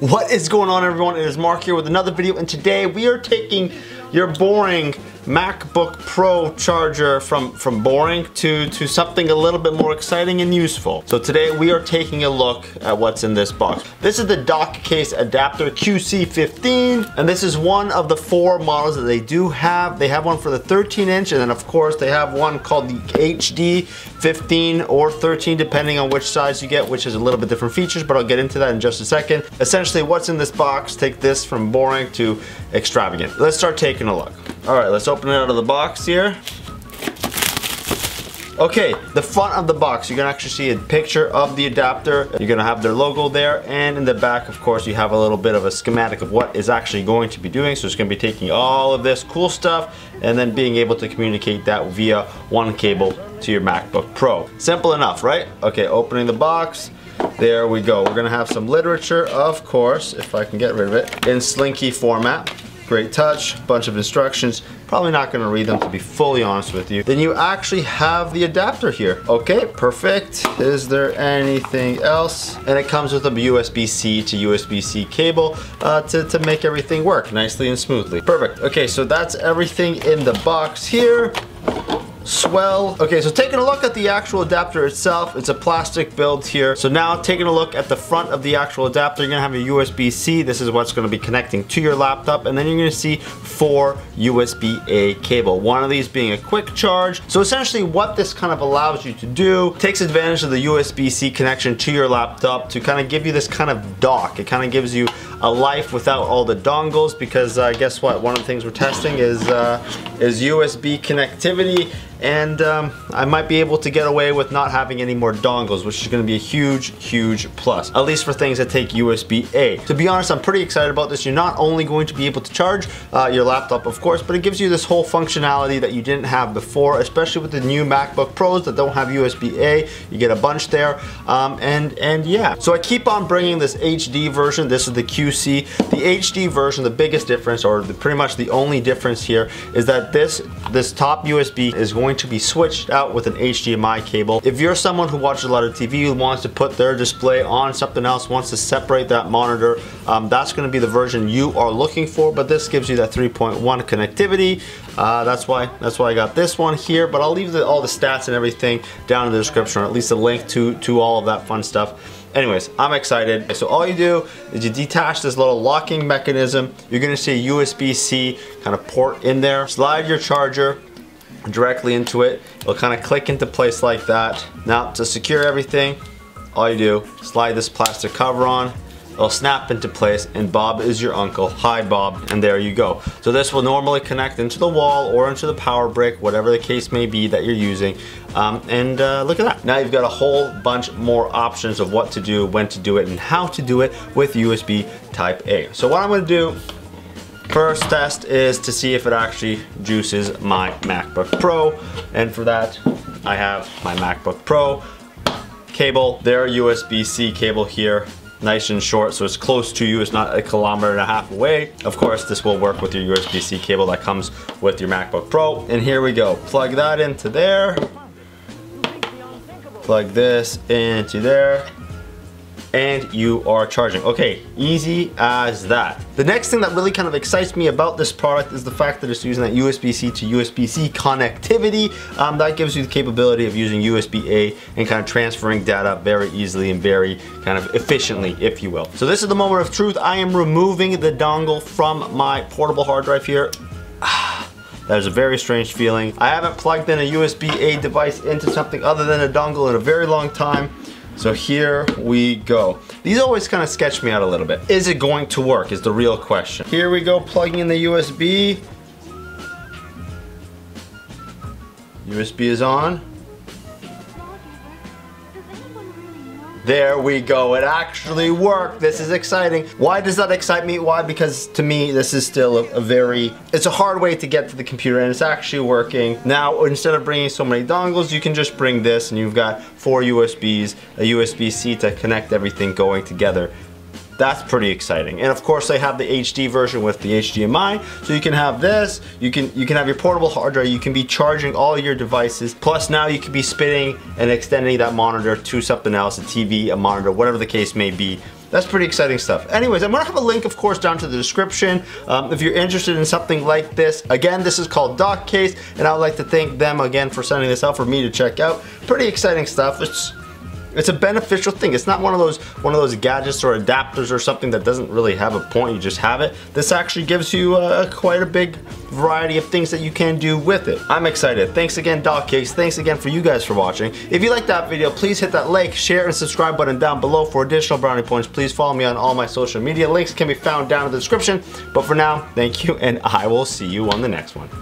What is going on, everyone? It is Mark here with another video, and today we are taking your boring MacBook Pro charger from boring to something a little bit more exciting and useful. So today we are taking a look at what's in this box. This is the DockCase adapter QC15, and this is one of the 4 models that they do have. They have one for the 13-inch, and then of course they have one called the HD 15 or 13, depending on which size you get, which has a little bit different features, but I'll get into that in just a second. Essentially, what's in this box, take this from boring to extravagant. Let's start taking a look. All right, let's open it out of the box here. Okay, the front of the box, you can actually see a picture of the adapter. You're gonna have their logo there, and in the back, of course, you have a little bit of a schematic of what is actually going to be doing. So it's gonna be taking all of this cool stuff and then being able to communicate that via one cable to your MacBook Pro. Simple enough, right? Okay, opening the box. There we go. We're gonna have some literature, of course, if I can get rid of it, in Slinky format. Great touch, bunch of instructions. Probably not gonna read them, to be fully honest with you. Then you actually have the adapter here. Okay, perfect. Is there anything else? And it comes with a USB-C to USB-C cable to make everything work nicely and smoothly. Perfect. Okay, so that's everything in the box here. Swell. Okay, so taking a look at the actual adapter itself, it's a plastic build here. So now taking a look at the front of the actual adapter, you're gonna have a USB-C. This is what's gonna be connecting to your laptop, and then you're gonna see 4 USB-A cable. One of these being a quick charge. So essentially what this kind of allows you to do, takes advantage of the USB-C connection to your laptop to kind of give you this kind of dock. It kind of gives you a life without all the dongles, because guess what? One of the things we're testing is USB connectivity. And I might be able to get away with not having any more dongles, which is going to be a huge plus, at least for things that take USB-A. To be honest, I'm pretty excited about this. You're not only going to be able to charge your laptop, of course, but it gives you this whole functionality that you didn't have before, especially with the new MacBook Pros that don't have USB-A. You get a bunch there, and yeah. So I keep on bringing this HD version. This is the QC. The HD version, the biggest difference, or pretty much the only difference here, is that this top USB is going to be switched out with an HDMI cable. If you're someone who watches a lot of TV, who wants to put their display on something else, wants to separate that monitor, that's going to be the version you are looking for. But this gives you that 3.1 connectivity. That's why I got this one here. But I'll leave all the stats and everything down in the description, or at least a link to all of that fun stuff. Anyways, I'm excited. So all you do is you detach this little locking mechanism. You're gonna see a USB-C kind of port in there. Slide your charger directly into it. It'll kind of click into place like that. Now, to secure everything, all you do, slide this plastic cover on. It'll snap into place, and Bob is your uncle. Hi, Bob, and there you go. So this will normally connect into the wall or into the power brick, whatever the case may be that you're using. Look at that. Now you've got a whole bunch more options of what to do, when to do it, and how to do it with USB Type A. So what I'm gonna do, first test, is to see if it actually juices my MacBook Pro. And for that, I have my MacBook Pro cable, their USB-C cable here. Nice and short, so it's close to you. It's not 1.5 kilometers away. Of course, this will work with your USB-C cable that comes with your MacBook Pro. And here we go. Plug that into there. Plug this into there. And you are charging. Okay, easy as that. The next thing that really kind of excites me about this product is the fact that it's using that USB-C to USB-C connectivity. That gives you the capability of using USB-A and kind of transferring data very easily and very kind of efficiently, if you will. So this is the moment of truth. I am removing the dongle from my portable hard drive here. That is a very strange feeling. I haven't plugged in a USB-A device into something other than a dongle in a very long time. So here we go. These always kind of sketch me out a little bit. Is it going to work is the real question. Here we go, plugging in the USB. USB is on. There we go, it actually worked. This is exciting. Why does that excite me? Why? Because to me, this is still it's a hard way to get to the computer, and it's actually working. Now, instead of bringing so many dongles, you can just bring this, and you've got 4 USBs, a USB-C to connect everything going together. That's pretty exciting. And of course they have the HD version with the HDMI, so you can have this, you can have your portable hard drive, you can be charging all your devices, plus now you can be spinning and extending that monitor to something else, a TV, a monitor, whatever the case may be. that's pretty exciting stuff. Anyways, I'm gonna have a link, of course, down to the description. If you're interested in something like this, again, this is called DockCase, and I would like to thank them again for sending this out for me to check out. Pretty exciting stuff. It's a beneficial thing. It's not one of those gadgets or adapters or something that doesn't really have a point. You just have it. This actually gives you quite a big variety of things that you can do with it. I'm excited. Thanks again, DockCase. Thanks again for you guys for watching. If you liked that video, please hit that like, share, and subscribe button down below for additional brownie points. Please follow me on all my social media. Links can be found down in the description. But for now, thank you, and I will see you on the next one.